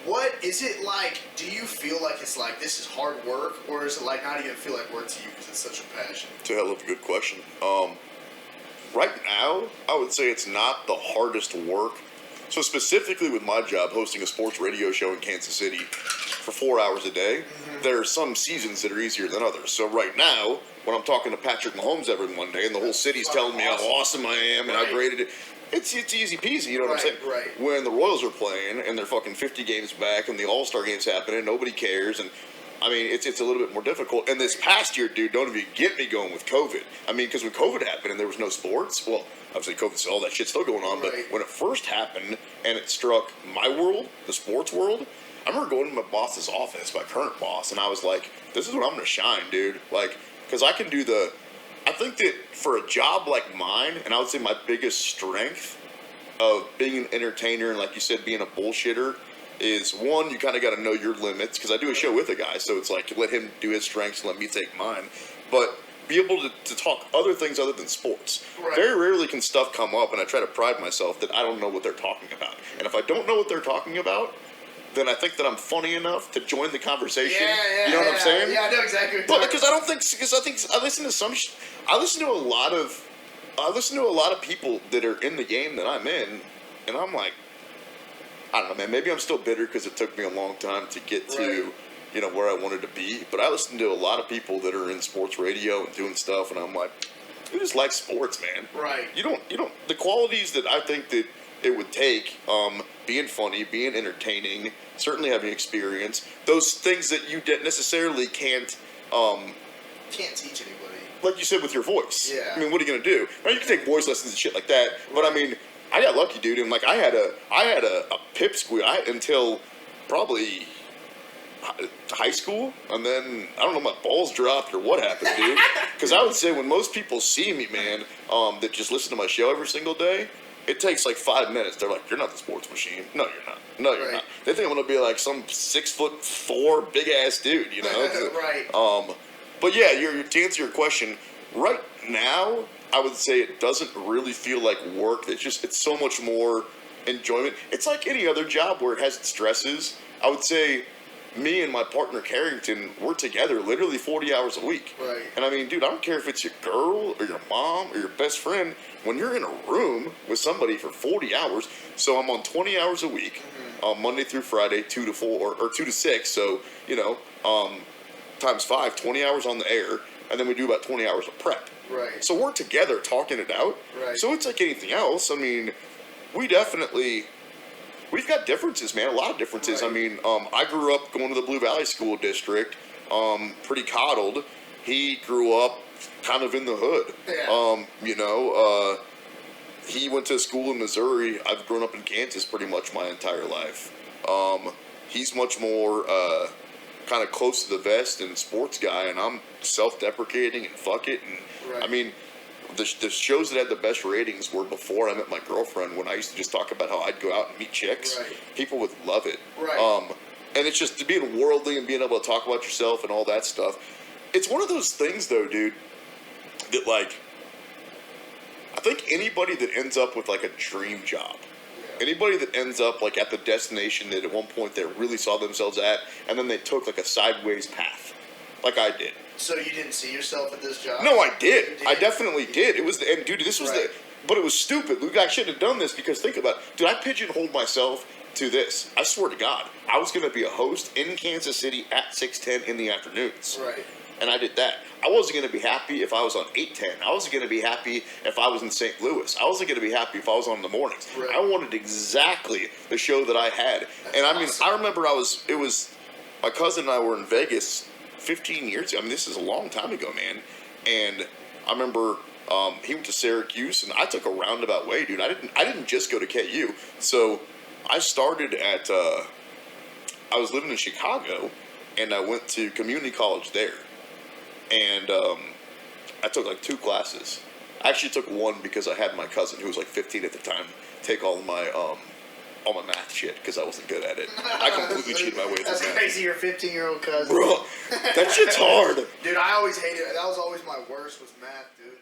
What is it like? Do you feel like it's like this is hard work, or is it like not even feel like work to you because it's such a passion? It's a hell of a good question. Right now, I would say it's not the hardest work. So specifically with my job, hosting a sports radio show in Kansas City for 4 hours a day, there are some seasons that are easier than others. So right now, when I'm talking to Patrick Mahomes every Monday, and the whole city's telling me how awesome I am and how great it is, it's easy peasy, you know what I'm saying? Right. When the Royals are playing and they're fucking 50 games back and the All-Star game's happening, nobody cares, and I mean, it's a little bit more difficult. And this past year, dude, don't even get me going with COVID. I mean, because when COVID happened and there was no sports, well, obviously COVID's all that shit's still going on, but when it first happened and it struck my world, the sports world, I remember going to my boss's office, my current boss, and I was like, this is when I'm going to shine, dude. Like, because I can do I think that for a job like mine, and I would say my biggest strength of being an entertainer and, like you said, being a bullshitter is, one, you kind of got to know your limits, because I do a show with a guy, so it's like, let him do his strengths and let me take mine. But be able to talk other things other than sports. Very rarely can stuff come up, and I try to pride myself that I don't know what they're talking about. And if I don't know what they're talking about, then I think that I'm funny enough to join the conversation. You know what I'm saying? Yeah, I know exactly what But you're because I think I listen to I listen to a lot of people that are in the game that I'm in, and I'm like, I don't know, man. Maybe I'm still bitter because it took me a long time to get to, you know, where I wanted to be. But I listen to a lot of people that are in sports radio and doing stuff, and I'm like, you just like sports, man. Right. You don't. The qualities that I think that it would take, being funny, being entertaining, certainly having experience, those things that you necessarily can't teach anybody. Like you said with your voice. Yeah. I mean, what are you gonna do? Now, you can take voice lessons and shit like that, but I mean, I got lucky, dude, and like I had a pipsqueak until probably high school, and then I don't know, my balls dropped or what happened, dude. Because I would say when most people see me, man, that just listen to my show every single day, it takes like 5 minutes. They're like, "You're not the sports machine." No, you're not. No, you're not. They think I'm gonna be like some 6'4" big ass dude, you know? But yeah, to answer your question, right now, I would say it doesn't really feel like work. It's so much more enjoyment. It's like any other job where it has its stresses. I would say me and my partner Carrington, we're together literally 40 hours a week. Right. And I mean, dude, I don't care if it's your girl or your mom or your best friend. When you're in a room with somebody for 40 hours, so I'm on 20 hours a week, Monday through Friday, 2 to 4 or 2 to 6. So, you know, times 5, 20 hours on the air, and then we do about 20 hours of prep. Right. So we're together talking it out. Right. So it's like anything else. I mean, we've got differences, man. A lot of differences. Right. I mean, I grew up going to the Blue Valley School District, pretty coddled. He grew up kind of in the hood. Yeah. You know, he went to school in Missouri. I've grown up in Kansas pretty much my entire life. He's much more kind of close to the vest and sports guy, and I'm self-deprecating and fuck it. And I mean, the shows that had the best ratings were before I met my girlfriend, when I used to just talk about how I'd go out and meet chicks. Right. People would love it. Right. And it's just being worldly and being able to talk about yourself and all that stuff. It's one of those things, though, dude, that, like, I think anybody that ends up with, like, a dream job, anybody that ends up, like, at the destination that at one point they really saw themselves at, and then they took, like, a sideways path, like I did. So you didn't see yourself at this job? No, I did. I definitely did. It was, and dude, this was but it was stupid. Luke, I shouldn't have done this, because think about it. Dude, I pigeonholed myself to this. I swear to God, I was going to be a host in Kansas City at 6:10 in the afternoons. Right. And I did that. I wasn't going to be happy if I was on 8:10. I wasn't going to be happy if I was in St. Louis. I wasn't going to be happy if I was on in the mornings. Right. I wanted exactly the show that I had. And I mean, I remember it was, my cousin and I were in Vegas 15 years ago. I mean, this is a long time ago, man. And I remember he went to Syracuse, and I took a roundabout way, dude. I didn't just go to KU. So I started at, I was living in Chicago, and I went to community college there. And I took like 2 classes. I actually took one because I had my cousin, who was like 15 at the time, take all my math shit, because I wasn't good at it. I completely cheated my way through That's math. crazy, your 15-year-old cousin. Bro, that shit's hard. Dude, I always hated it. That was always my worst, was math, dude.